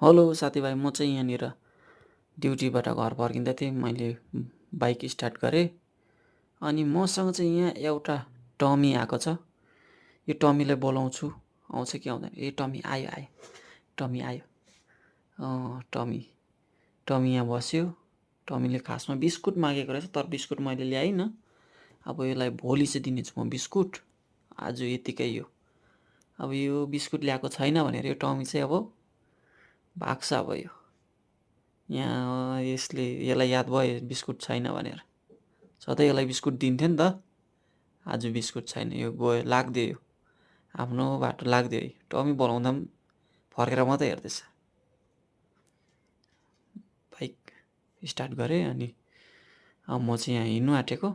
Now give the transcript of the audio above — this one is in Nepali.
हेलो साथीभाइ, म चाहिँ यहाँनिर ड्युटीबाट घर फर्किँदै थिएँ। मैले बाइक स्टार्ट गरेँ अनि मसँग चाहिँ यहाँ एउटा टमी आएको छ। यो टमीलाई बोलाउँछु, आउँछ कि आउँदैन? ए टमी आयो आयो, टमी आयो। टमी यहाँ बस्यो। टमीले खासमा बिस्कुट मागेको रहेछ, तर बिस्कुट मैले ल्याइनँ। अब यसलाई भोलि चाहिँ दिनेछु म बिस्कुट, आज यतिकै यो। अब यो बिस्कुट ल्याएको छैन भनेर यो टमी चाहिँ अब भाग्छ। अब यो यहाँ यसलाई याद भयो बिस्कुट छैन भनेर, सधैँ यसलाई बिस्कुट दिन्थ्यो नि त। आज बिस्कुट छैन, यो गयो, लाग्दियो, यो आफ्नो बाटो लाग्दियो। है टमी बोलाउँदा पनि फर्केर मात्रै हेर्दैछ। बाइक स्टार्ट गरेँ अनि अब म चाहिँ यहाँ हिँड्नु आँटेको।